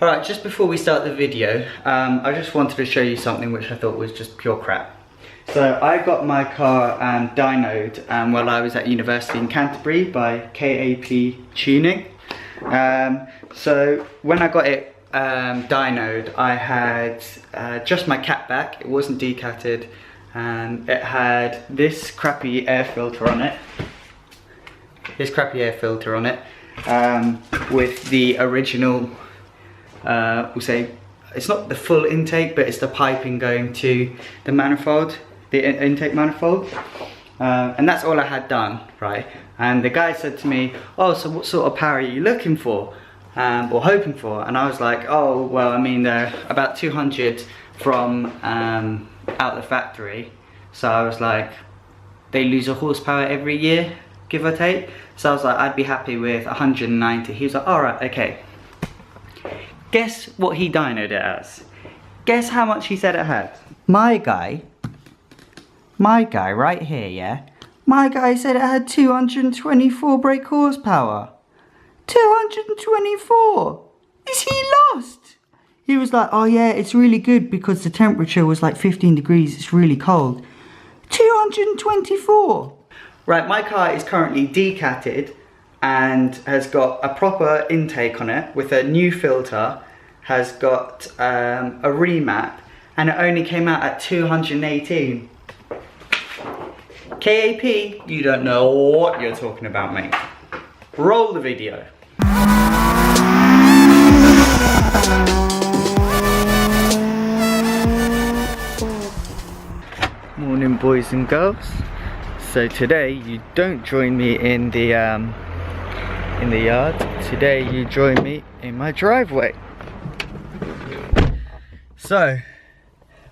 Alright, just before we start the video, I just wanted to show you something which I thought was just pure crap. So I got my car dynoed while I was at university in Canterbury by KAP Tuning. So when I got it dynoed, I had just my cat back. It wasn't decatted, and it had this crappy air filter on it. With the original, we'll say, it's not the full intake, but it's the piping going to the manifold, the intake manifold. And that's all I had done, right? And the guy said to me, oh, so what sort of power are you looking for? Or hoping for? And I was like, oh, well, I mean, they're about 200 from out the factory. So I was like, they lose a horsepower every year, give or take. So I was like, I'd be happy with 190. He was like, all right, okay. Guess what he dynoed it as? Guess how much he said it had? My guy right here, yeah? My guy said it had 224 brake horsepower. 224! Is he lost? He was like, oh yeah, it's really good because the temperature was like 15 degrees, it's really cold. 224! Right, my car is currently decatted and has got a proper intake on it with a new filter, has got a remap, and it only came out at 218. KAP, you don't know what you're talking about, mate. Roll the video. Morning, boys and girls. So today you don't join me in the yard. Today you join me in my driveway. So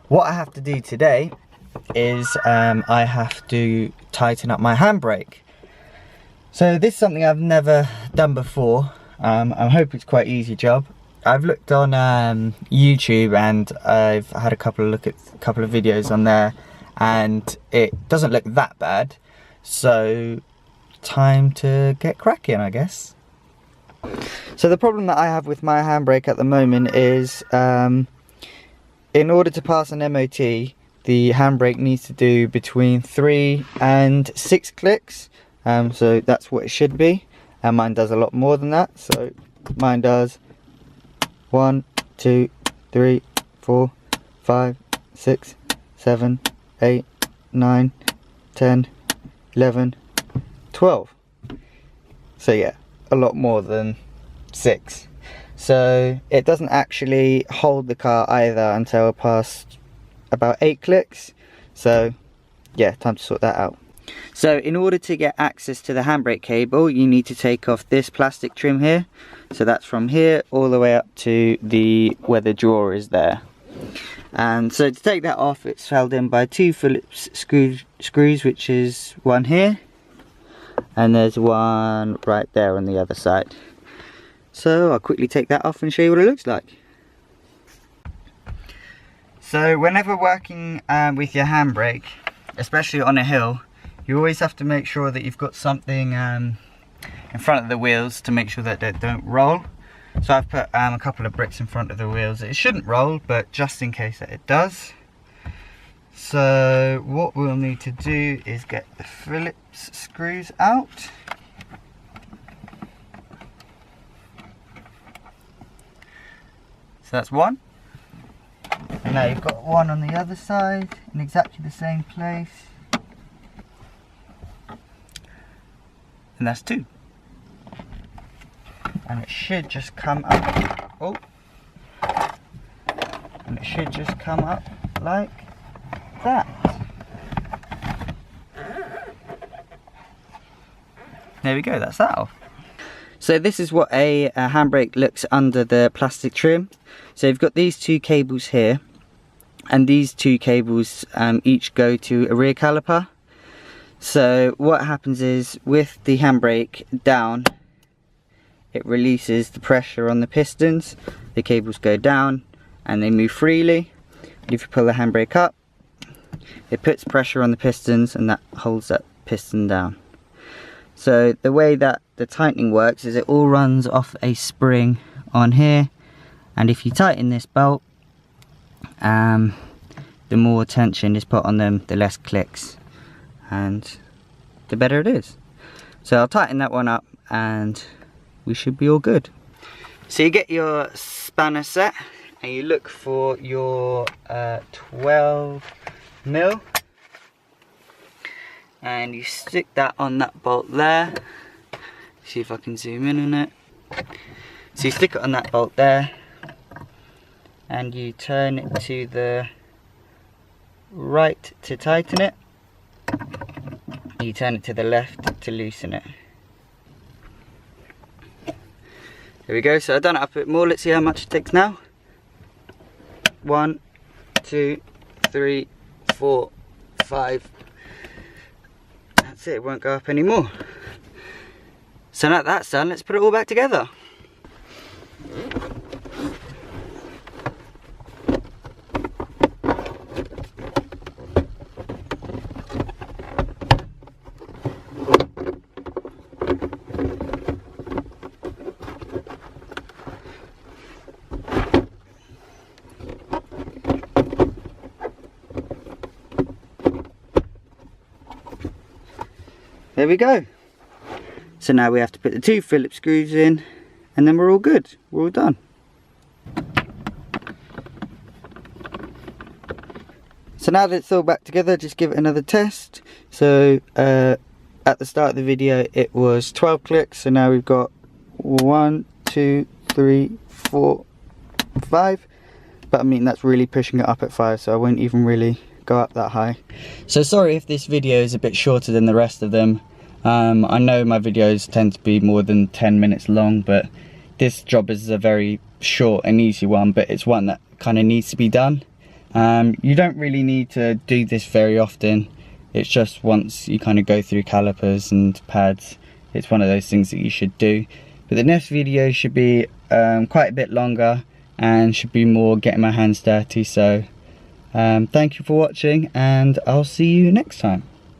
what I have to do today is I have to tighten up my handbrake. So this is something I've never done before. I hope it's quite an easy job. I've looked on YouTube and I've had a couple of videos on there, and it doesn't look that bad. So time to get cracking, I guess. So the problem that I have with my handbrake at the moment is in order to pass an MOT, the handbrake needs to do between 3 and 6 clicks. So that's what it should be, and mine does a lot more than that. So mine does 1, 2, 3, 4, 5, 6, 7, 8, 9, 10, 11, 12. So yeah, a lot more than 6. So it doesn't actually hold the car either until past about 8 clicks. So yeah, time to sort that out. So in order to get access to the handbrake cable, you need to take off this plastic trim here. So that's from here all the way up to where the drawer is there. And so to take that off, it's held in by 2 Phillips screws, which is one here, and there's one right there on the other side. So I'll quickly take that off and show you what it looks like. So whenever working with your handbrake, especially on a hill, you always have to make sure that you've got something in front of the wheels to make sure that they don't roll. So I've put a couple of bricks in front of the wheels. It shouldn't roll, but just in case that it does. So what we'll need to do is get the Phillips screws out. So that's one. And now you've got one on the other side in exactly the same place. And that's 2. And it should just come up. Oh. And it should just come up like that. There we go, that's that off. So this is what a handbrake looks under the plastic trim. So you've got these 2 cables here, and these 2 cables each go to a rear caliper. So what happens is, with the handbrake down, it releases the pressure on the pistons. The cables go down and they move freely. If you pull the handbrake up, it puts pressure on the pistons and that holds that piston down. So the way that the tightening works is it all runs off a spring on here, And if you tighten this bolt, the more tension is put on them, the less clicks, and the better it is. So I'll tighten that one up and we should be all good. So you get your spanner set and you look for your 12mm, and you stick that on that bolt there. See if I can zoom in on it. So you stick it on that bolt there and you turn it to the right to tighten it. You turn it to the left to loosen it. There we go. So I've done it up a bit more. Let's see how much it takes now. 1, 2, 3, 4, 5. That's it. It won't go up anymore. So now that's done, let's put it all back together. There we go. So now we have to put the 2 Phillips screws in and then we're all good. We're all done. So now that it's all back together, just give it another test. So at the start of the video it was 12 clicks, so now we've got 1, 2, 3, 4, 5. But I mean that's really pushing it up at 5, so I won't even really go up that high. So sorry if this video is a bit shorter than the rest of them. I know my videos tend to be more than 10 minutes long, but this job is a very short and easy one, but it's one that kind of needs to be done. You don't really need to do this very often. It's just once you kind of go through calipers and pads, it's one of those things that you should do. But the next video should be quite a bit longer and should be more getting my hands dirty. So thank you for watching and I'll see you next time.